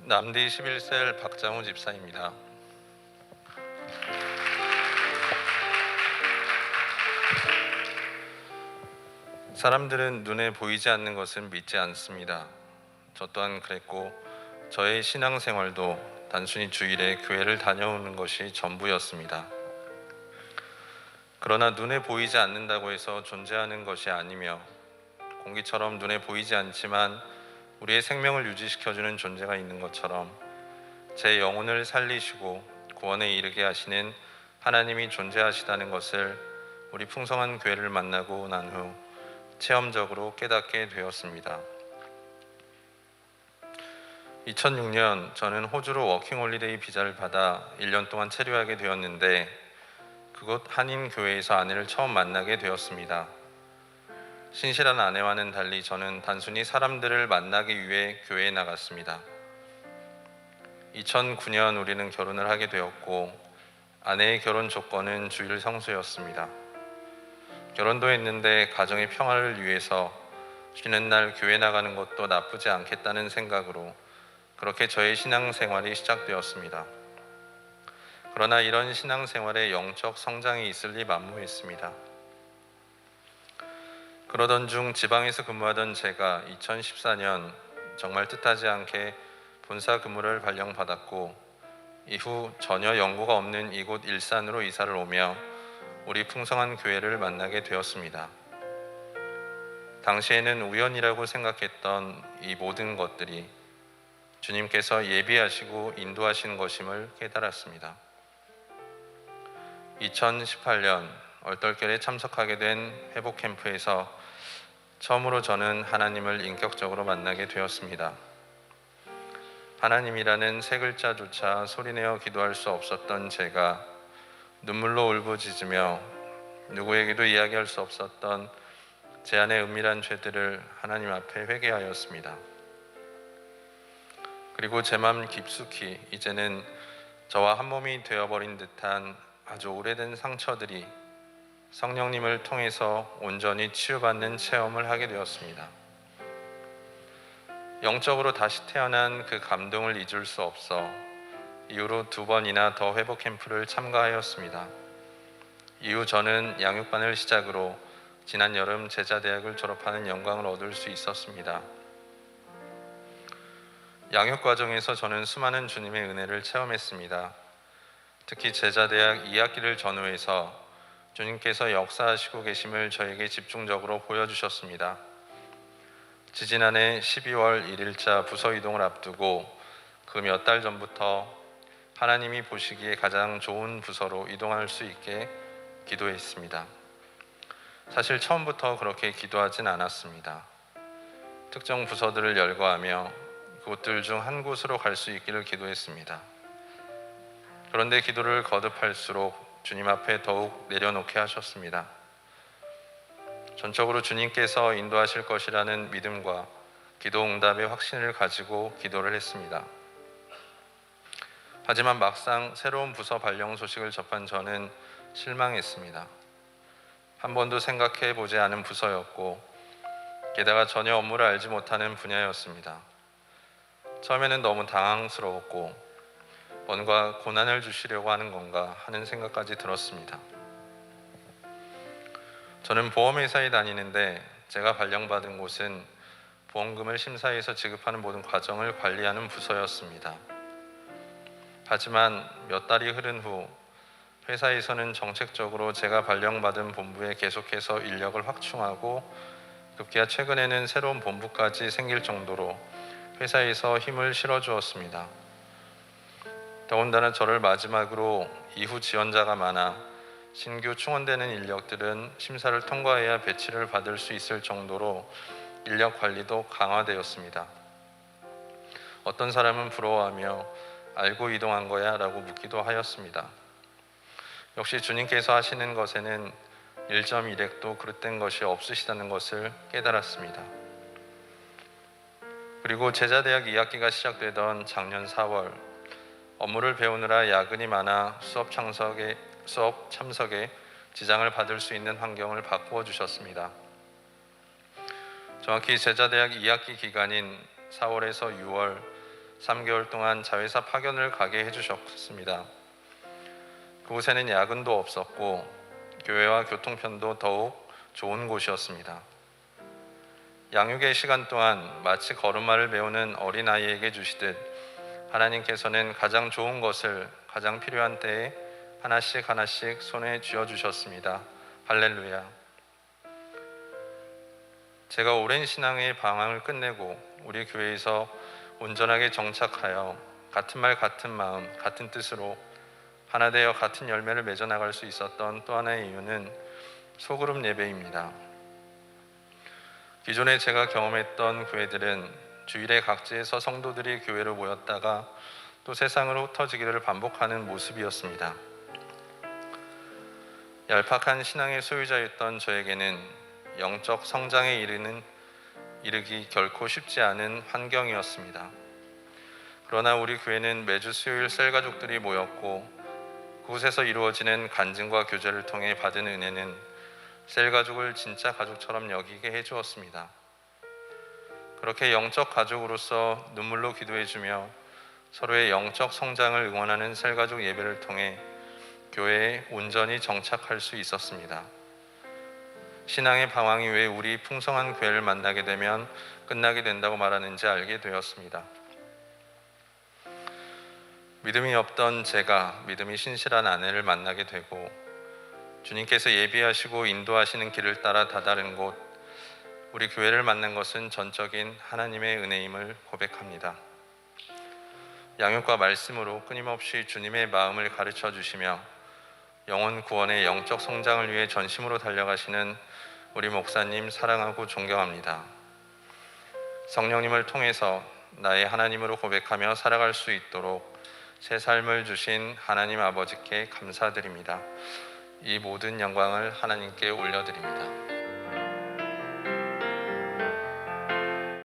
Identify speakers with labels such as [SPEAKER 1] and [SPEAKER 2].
[SPEAKER 1] 남디 11셀 박장우 집사입니다. 사람들은 눈에 보이지 않는 것은 믿지 않습니다. 저 또한 그랬고 저의 신앙생활도 단순히 주일에 교회를 다녀오는 것이 전부였습니다. 그러나 눈에 보이지 않는다고 해서 존재하는 것이 아니며 공기처럼 눈에 보이지 않지만 우리의 생명을 유지시켜주는 존재가 있는 것처럼 제 영혼을 살리시고 구원에 이르게 하시는 하나님이 존재하시다는 것을 우리 풍성한 교회를 만나고 난 후 체험적으로 깨닫게 되었습니다. 2006년 저는 호주로 워킹홀리데이 비자를 받아 1년 동안 체류하게 되었는데 그곳 한인교회에서 아내를 처음 만나게 되었습니다. 신실한 아내와는 달리 저는 단순히 사람들을 만나기 위해 교회에 나갔습니다. 2009년 우리는 결혼을 하게 되었고 아내의 결혼 조건은 주일 성수였습니다. 결혼도 했는데 가정의 평화를 위해서 쉬는 날 교회 나가는 것도 나쁘지 않겠다는 생각으로 그렇게 저의 신앙생활이 시작되었습니다. 그러나 이런 신앙생활에 영적 성장이 있을 리 만무했습니다. 그러던 중 지방에서 근무하던 제가 2014년 정말 뜻하지 않게 본사 근무를 발령받았고 이후 전혀 연고가 없는 이곳 일산으로 이사를 오며 우리 풍성한 교회를 만나게 되었습니다. 당시에는 우연이라고 생각했던 이 모든 것들이 주님께서 예비하시고 인도하신 것임을 깨달았습니다. 2018년 얼떨결에 참석하게 된 회복 캠프에서 처음으로 저는 하나님을 인격적으로 만나게 되었습니다. 하나님이라는 세 글자조차 소리내어 기도할 수 없었던 제가 눈물로 울부짖으며 누구에게도 이야기할 수 없었던 제 안의 은밀한 죄들을 하나님 앞에 회개하였습니다. 그리고 제 맘 깊숙이 이제는 저와 한 몸이 되어버린 듯한 아주 오래된 상처들이 성령님을 통해서 온전히 치유받는 체험을 하게 되었습니다. 영적으로 다시 태어난 그 감동을 잊을 수 없어 이후로 2번이나 더 회복 캠프를 참가하였습니다. 이후 저는 양육반을 시작으로 지난 여름 제자대학을 졸업하는 영광을 얻을 수 있었습니다. 양육 과정에서 저는 수많은 주님의 은혜를 체험했습니다. 특히 제자대학 2학기를 전후해서 주님께서 역사하시고 계심을 저에게 집중적으로 보여주셨습니다. 지지난해 12월 1일자 부서 이동을 앞두고 그 몇 달 전부터 하나님이 보시기에 가장 좋은 부서로 이동할 수 있게 기도했습니다. 사실 처음부터 그렇게 기도하진 않았습니다. 특정 부서들을 열거하며 그곳들 중 한 곳으로 갈 수 있기를 기도했습니다. 그런데 기도를 거듭할수록 주님 앞에 더욱 내려놓게 하셨습니다. 전적으로 주님께서 인도하실 것이라는 믿음과 기도 응답의 확신을 가지고 기도를 했습니다. 하지만 막상 새로운 부서 발령 소식을 접한 저는 실망했습니다. 한 번도 생각해 보지 않은 부서였고 게다가 전혀 업무를 알지 못하는 분야였습니다. 처음에는 너무 당황스러웠고 뭔가 고난을 주시려고 하는 건가 하는 생각까지 들었습니다. 저는 보험회사에 다니는데 제가 발령받은 곳은 보험금을 심사해서 지급하는 모든 과정을 관리하는 부서였습니다. 하지만 몇 달이 흐른 후 회사에서는 정책적으로 제가 발령받은 본부에 계속해서 인력을 확충하고 급기야 최근에는 새로운 본부까지 생길 정도로 회사에서 힘을 실어주었습니다. 더군다나 저를 마지막으로 이후 지원자가 많아 신규 충원되는 인력들은 심사를 통과해야 배치를 받을 수 있을 정도로 인력 관리도 강화되었습니다. 어떤 사람은 부러워하며 알고 이동한 거야? 라고 묻기도 하였습니다. 역시 주님께서 하시는 것에는 1.1핵도 그릇된 것이 없으시다는 것을 깨달았습니다. 그리고 제자대학 2학기가 시작되던 작년 4월 업무를 배우느라 야근이 많아 수업 참석에 지장을 받을 수 있는 환경을 바꾸어 주셨습니다. 정확히 제자대학 2학기 기간인 4월에서 6월 3개월 동안 자회사 파견을 가게 해주셨습니다. 그곳에는 야근도 없었고 교회와 교통편도 더욱 좋은 곳이었습니다. 양육의 시간 또한 마치 걸음마를 배우는 어린아이에게 주시듯 하나님께서는 가장 좋은 것을 가장 필요한 때에 하나씩 하나씩 손에 쥐어주셨습니다. 할렐루야. 제가 오랜 신앙의 방황을 끝내고 우리 교회에서 온전하게 정착하여 같은 말 같은 마음 같은 뜻으로 하나 되어 같은 열매를 맺어 나갈 수 있었던 또 하나의 이유는 소그룹 예배입니다. 기존에 제가 경험했던 교회들은 주일에 각지에서 성도들이 교회로 모였다가 또 세상으로 흩어지기를 반복하는 모습이었습니다. 얄팍한 신앙의 소유자였던 저에게는 영적 성장에 이르기 결코 쉽지 않은 환경이었습니다. 그러나 우리 교회는 매주 수요일 셀가족들이 모였고 그곳에서 이루어지는 간증과 교제를 통해 받은 은혜는 셀가족을 진짜 가족처럼 여기게 해주었습니다. 그렇게 영적 가족으로서 눈물로 기도해주며 서로의 영적 성장을 응원하는 셀가족 예배를 통해 교회에 온전히 정착할 수 있었습니다. 신앙의 방황이 왜 우리 풍성한 교회를 만나게 되면 끝나게 된다고 말하는지 알게 되었습니다. 믿음이 없던 제가 믿음이 신실한 아내를 만나게 되고 주님께서 예비하시고 인도하시는 길을 따라 다다른 곳 우리 교회를 만난 것은 전적인 하나님의 은혜임을 고백합니다. 양육과 말씀으로 끊임없이 주님의 마음을 가르쳐 주시며 영혼 구원의 영적 성장을 위해 전심으로 달려가시는 우리 목사님 사랑하고 존경합니다. 성령님을 통해서 나의 하나님으로 고백하며 살아갈 수 있도록 새 삶을 주신 하나님 아버지께 감사드립니다. 이 모든 영광을 하나님께 올려드립니다.